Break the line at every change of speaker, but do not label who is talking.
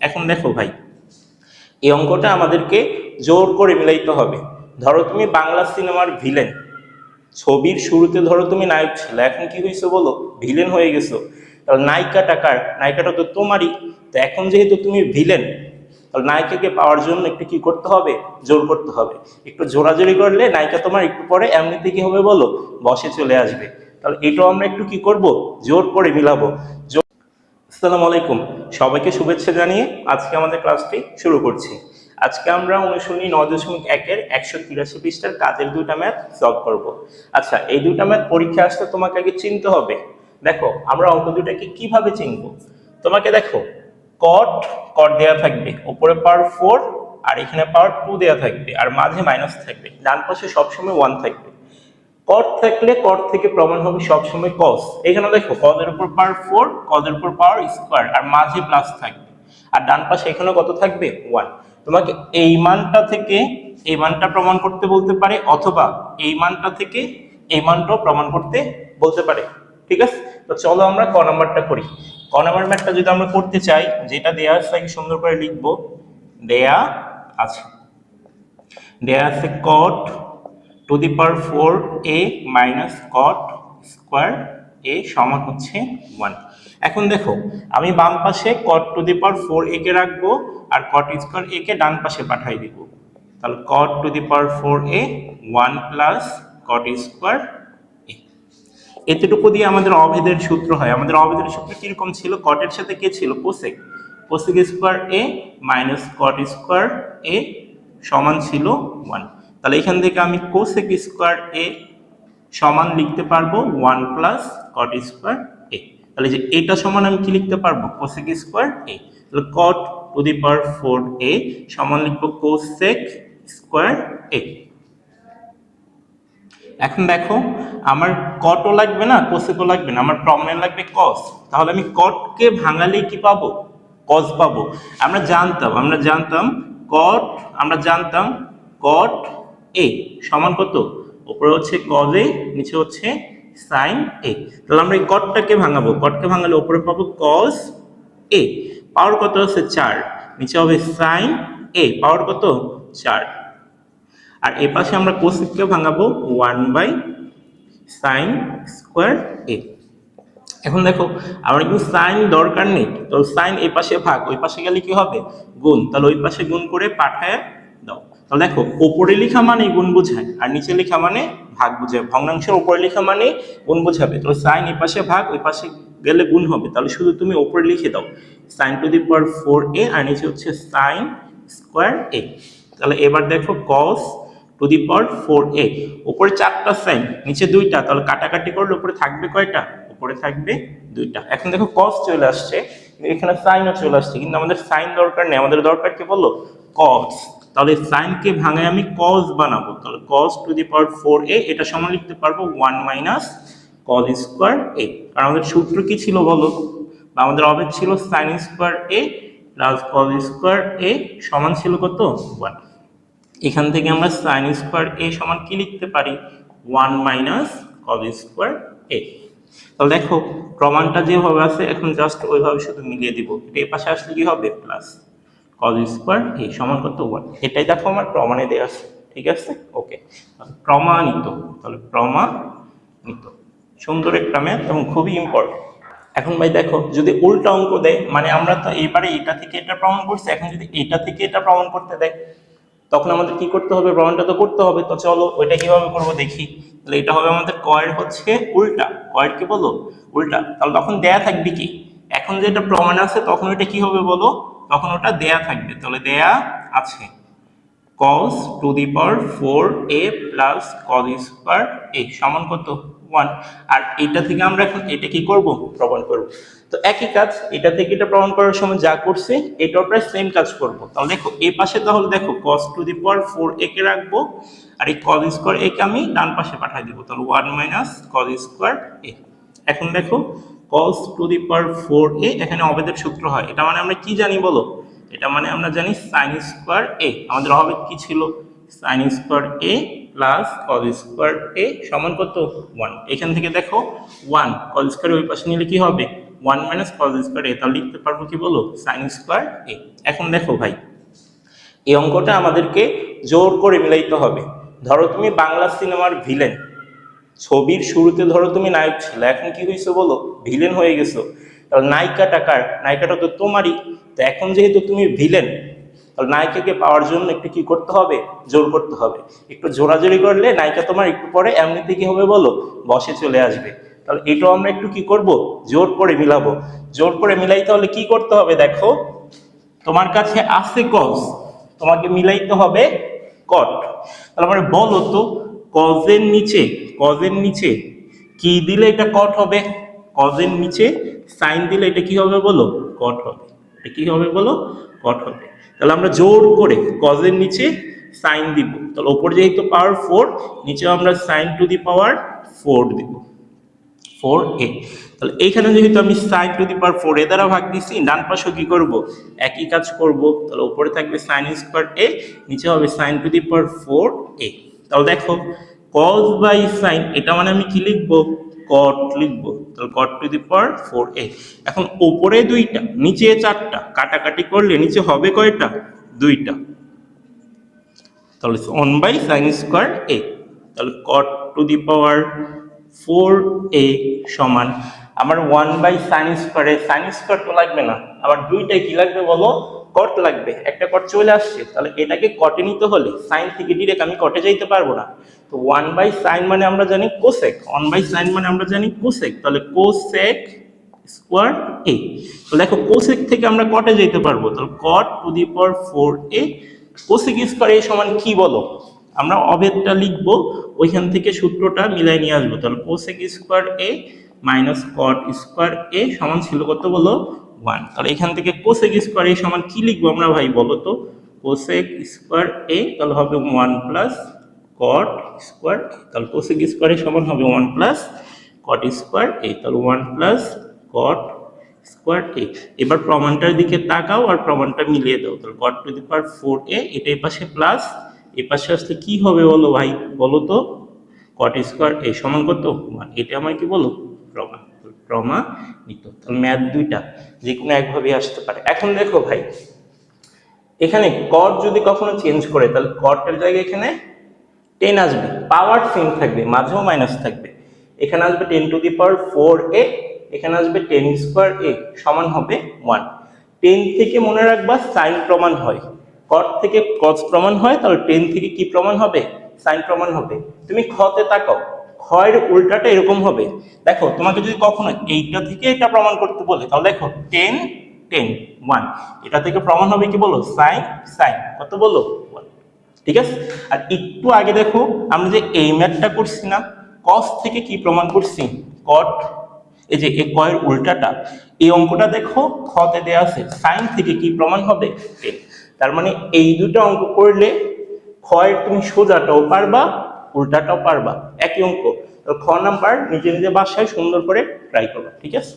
এখন দেখো ভাই, এই অঙ্কটা আমাদেরকে জোর করে মিলাইতে হবে। ধরো তুমি বাংলা সিনেমার ভিলেন, ছবির শুরুতে ধরো তুমি নায়ক ছিল, এখন কি হয়েছে বলো, ভিলেন হয়ে গেছো। তাহলে নায়িকাটা কার? নায়িকাটা তো তোমারই। তো এখন যেহেতু তুমি ভিলেন, তাহলে নায়িকাকে পাওয়ার জন্য একটু কি করতে হবে? জোর করতে হবে। একটু জোরাজোরি করলে নায়িকা তোমার একটু পরে এমনিতে কি হবে বলো, বসে চলে আসবে। তাহলে এটাও আমরা একটু কি করব, জোর করে মিলাবো। আসসালামু আলাইকুম, সবাইকে শুভেচ্ছা জানিয়ে আজকে আমাদের ক্লাসটি শুরু করছি। আজকে আমরা অনুশীলনী 9.1-এর 183 পৃষ্ঠার কাজের দুইটা ম্যাথ সলভ করব। আচ্ছা, এই দুইটা ম্যাথ পরীক্ষা আসলে তোমাকে আগে চিনতে হবে। দেখো আমরা অঙ্ক দুটাকে কিভাবে চিনব। তোমাকে দেখো, কট কট দেওয়া থাকবে, উপরে পাওয়ার 4 আর এখানে পাওয়ার 2 দেওয়া থাকবে, আর মাঝে মাইনাস থাকবে, ডান পাশে সবসময় 1 থাকবে। কট থাকলে কট থেকে প্রমাণ হবে সবসময় কস। এখানে দেখো কজ এর উপর পাওয়ার 4, কজ এর উপর পাওয়ার স্কয়ার, আর মাঝে প্লাস থাকবে, আর ডান পাশে এখানে কত থাকবে? 1। তোমাকে এই মানটা থেকে এই মানটা প্রমাণ করতে বলতে পারে, অথবা এই মানটা থেকে এই মানটাও প্রমাণ করতে বলতে পারে। ঠিক আছে, তো চলো আমরা ক নাম্বারটা করি। ক নাম্বার ম্যাথটা যদি আমরা করতে চাই, যেটা দেয়া আছে তাকে সুন্দর করে লিখবো। দেয়া আছে cot two the power 4a minus caught square a সমান হচ্ছে 1। এখন দেখো, আমি বাম পাশে কট টু দি পাওয়ার 4a কে রাখবো, আর কট স্কোয়ার a কে ডান পাশে পাঠিয়ে দিব। তাহলে cot to the power 4a 1 plus cot square a। এতটুকু দিয়ে আমাদের অভেদের সূত্র হয়। আমাদের অভেদের সূত্র কিরকম ছিল? কটের সাথে কে ছিল? Cosec. Cosec square a minus caught square a সমান ছিল 1। তাহলে এখান থেকে আমি কোসেক স্কোয়ার a সমান লিখতে পারবো 1 প্লাস কট স্কোয়ার a। তাহলে যে এটা সমান আমি কি লিখতে পারবো? Cosec square a। তাহলে cot to the power 4a সমান লিখবো কোসেক স্কোয়ার a। এখন দেখো, আমার কটও লাগবে না, কোসেকও লাগবে না, আমার প্রমাণে লাগবে কস। তাহলে আমি কটকে ভাঙালে কি পাবো? কস পাবো। আমরা জানতাম কট এ সমান কত? উপরে হচ্ছে কজ এ, নিচে হচ্ছে সাইন এ। তাহলে আমরা এই কটটাকে ভাঙাবো, কটকে ভাঙালে উপরে পাবো কস এ, পাওয়ার কত আছে? 4, নিচে হবে সাইন এ, পাওয়ার কত? 4। আর এই পাশে আমরা কোসেককে ভাঙাবো 1 বাই সাইন স্কোয়ার এ। এখন দেখো, আমার কিন্তু সাইন দরকার নেই, তো সাইন এই পাশে ভাগ, ওই পাশে গেলে কি হবে? গুণ। তাহলে ওই পাশে গুণ করে পাঠায় দাও। তাহলে দেখো, ওপরে লেখা মানে গুণ বোঝায়, আর নিচে লেখা মানে ভাগ বোঝায়। ভগ্নাংশের উপরে লেখা মানে গুণ বোঝাবে। তো সাইন এই পাশে ভাগ, ওই পাশে গেলে গুণ হবে। তাহলে শুধু তুমি ওপরে লিখে দাও sign two the power 4a, আর নিচে হচ্ছে সাইন স্কোয়ার এ। তাহলে এবার দেখো কস টু দি পাওয়ার 4a, উপরে 4টা সাইন, নিচে 2টা, তাহলে কাটাকাটি করলে উপরে থাকবে কয়টা? উপরে থাকবে 2টা। এখন দেখো কস চলে আসছে, এখানে সাইনও চলে আসছে, কিন্তু আমাদের সাইন দরকার নেই, আমাদের দরকার কি বলো? কস। তাহলে সাইনকে ভাঙায় আমি কস বানাবো। তাহলে কস টু দি পাওয়ার 4a এটা সমান লিখতে পারবো 1 মাইনাস কস স্কোয়ার a। কারণ আমাদের সূত্র কি ছিল বলো, বা আমাদের অভেদ ছিল sine square a plus cos square a সমান ছিল কত? 1। এখান থেকে আমরা সাইন স্কোয়ার a সমান কি লিখতে পারি? 1 মাইনাস কস স্কোয়ার a। তাহলে দেখো, প্রমাণটা যেভাবে আছে এখন জাস্ট ওইভাবে শুধু মিলিয়ে দিব। এটা এই পাশে আসলে কি হবে? প্লাস কস স্কোয়ার a সমান কত? 1। এটাই দেখো আমার প্রমাণে দেওয়া আছে। ঠিক আছে, ওকে, প্রমাণিত। তাহলে প্রমাণিত, সুন্দর একটা ম্যাথ এবং খুবই ইম্পর্টেন্ট। এখন ভাই দেখো, যদি উল্টা অঙ্ক দেয়, মানে আমরা তো এবারে এটা থেকে এটা প্রমাণ করছি, এখন যদি এটা থেকে এটা প্রমাণ করতে দেয়, তখন আমাদের কি করতে হবে? প্রমাণটা তো করতে হবে। তো চলো ওইটা কিভাবে করবো দেখি। তাহলে এটা হবে আমাদের কয়ের হচ্ছে উল্টা, কয়ের কি বলো? উল্টা। তাহলে তখন দেয়া থাকবে কি? এখন যেটা প্রমাণ আছে তখন ওইটা কি হবে বলো? তখন ওটা দেয়া থাকবে। তাহলে দেয়া আছে cos two the power 4a plus cos square a সমান কত? 1। আর এটা থেকে আমরা এখন এটা কি করব? প্রমাণ করব। তো একই কাজ, এটা থেকে এটা প্রমাণ করার সময় যা করছে এটাও প্রায় সেম কাজ করব। তাহলে দেখো এই পাশে, তাহলে দেখো cos two the power 4a কে রাখবো, আর এই cos স্কোয়ার a কে আমি ডান পাশে পাঠিয়ে দিব। তাহলে 1 মাইনাস cos স্কোয়ার a। এখন দেখো cos two the power 4a এখানে অভেদের সূত্র হয়। এটা মানে আমরা কি জানি বলো? এটা মানে আমরা জানি সাইন স্কোয়ার a। আমাদের অভেদ কি ছিল? Sine square a plus cos square a সমান কত? 1। এখান থেকে দেখো 1 কস স্কোয়ার ওই পাশে নিলে কি হবে? 1 মাইনাস কজ স্কোয়ার এ, তাহলে লিখতে পারবো কি বলো সাইন স্কোয়ার এ। এখন দেখো ভাই এই অঙ্কটা আমাদেরকে জোর করে মিলাইতে হবে। ধরো তুমি বাংলা সিনেমার ভিলেন, ছবির শুরুতে ধরো তুমি নায়ক ছিল, এখন কি হয়েছে বলো ভিলেন হয়ে গেছো, তাহলে নায়িকাটা কার? নায়িকাটা তো তোমারই। তো এখন যেহেতু তুমি ভিলেন, তাহলে নায়িকাকে পাওয়ার জন্য একটু কি করতে হবে? জোর করতে হবে। একটু জোরাজোরি করলে নায়িকা তোমার একটু পরে এমনিতে কি হবে বলো বসে চলে আসবে। তাহলে এটাও আমরা একটু কি করব? জোর করে মিলাবো। জোর করে মিলাইতে হলে কি করতে হবে দেখো, তোমার কাছে আছে কজ, তোমাকে মিলাইতে হবে কট। তাহলে মানে বলো তো কজের নিচে কি দিলে এটা কট হবে? কজের নিচে সাইন দিলে এটা কি হবে বলো কট হবে। এটা কি হবে বলো কট হবে। তাহলে আমরা জোর করে কজের নিচে সাইন দিব, তাহলে ওপর যেহেতু পাওয়ার 4, নিচেও আমরা সাইন টু দি পাওয়ার 4 দিব, 4a। তাহলে এইখানে যেহেতু আমি সাইন টু দি পাওয়ার 4 এ দ্বারা ভাগ দিচ্ছি, ডান পাশেও কি করব? একই কাজ করব। তাহলে উপরে থাকবে সাইন স্কোয়ার এ, নিচে হবে sign two the power 4a। তাহলে দেখো কজ বাই সাইন, এটা মানে আমি কি লিখবো? কট লিখবো। তাহলে cot to the power 4a। এখন উপরে 2টা নিচে 4টা, কাটাকাটি করলে নিচে হবে কয়টা? 2টা। তাহলে 1 বাই সাইন স্কোয়ার এ। তাহলে cot to the power 4a সমান আমার 1 বাই সাইন স্কোয়ারে, সাইন স্কোয়ার তো লাগবে না, আবার 2টায় কি লাগবে বলো? কট লাগবে। একটা কট চলে আসছে, তাহলে এটাকে কটে নিতে হলে সাইন থেকে ডিরেক্ট আমি কটে যাইতে পারবো না। তো 1 বাই সাইন মানে আমরা জানি কোসেক, 1 বাই সাইন মানে আমরা জানি কোসেক, তাহলে কোসেক স্কোয়ার এ। তো দেখো কোসেক থেকে আমরা কটে যেতে পারবো, তাহলে cot to the power 4a cosec square a সমান কি বলো? আমরা অভেদটা লিখবো, ওইখান থেকে সূত্রটা মিলাই নিয়ে আসবো। তাহলে cosec square A minus cot square a সমান ছিল কত বলো? 1। তাহলে এখান থেকে কোসেক স্কোয়ার এ সমান কি লিখবো আমরা ভাই বলো তো? কোসেক স্কোয়ার এ তাহলে হবে 1 প্লাস কট স্কোয়ার। তাহলে কোসেক স্কোয়ার এ সমান হবে 1 প্লাস কট স্কোয়ার এ, তাহলে 1 প্লাস কট স্কোয়ার এ। এবার প্রমাণটার দিকে তাকাও আর প্রমাণটা মিলিয়ে দাও। তাহলে cot to the power 4a, এটা এই পাশে প্লাস, এই পাশে আসলে কি হবে বলো ভাই বলো তো? কট স্কোয়ার এ সমান কত? 1। এটা আমার কি বলো প্রমাণ, প্রমাণিত। তাহলে ম্যাথ 2টা যে কোনো একভাবে আসতে পারে। এখন দেখো ভাই এখানে কট যদি কখনো চেঞ্জ করে, তাহলে কটের জায়গায় এখানে 10 আসবে, পাওয়ার সেম থাকবে, মাঝেও মাইনাস থাকবে। এখানে আসবে 10 টু দি পাওয়ার 4a, এখানে আসবে 10 স্কোয়ার এ সমান হবে 1। 10 থেকে মনে রাখবা সাইন প্রমাণ হয়, কট থেকে কস প্রমাণ হয়, তাহলে 10 থেকে কি প্রমাণ হবে? সাইন প্রমাণ হবে। তুমি খতে তাকাও, খয়ের উল্টাটা এরকম হবে। দেখো তোমাকে যদি কখনো এইটা থেকে এটা প্রমাণ করতে বলে, তাহলে দেখো 10 10 1, এটা থেকে প্রমাণ হবে কি বলো? সাইন সাইন কত বলো? 1। ঠিক আছে। আর একটু আগে দেখো আমরা যে এই ম্যাথটা করছি না, কস থেকে কি প্রমাণ করছি? কট। এই যে এই কয়ের উল্টাটা, এই অঙ্কটা দেখো খতে দেয়া আছে, সাইন থেকে কি প্রমাণ হবে? 10। তার মানে এই দুটো অঙ্ক করলে খয়ের তুমি সোজাটাও পারবা উল্টাটাও পারবা, একই অঙ্ক। তো খ নাম্বার নিজে নিজে বাসায় সুন্দর করে ট্রাই করবা। ঠিক আছে।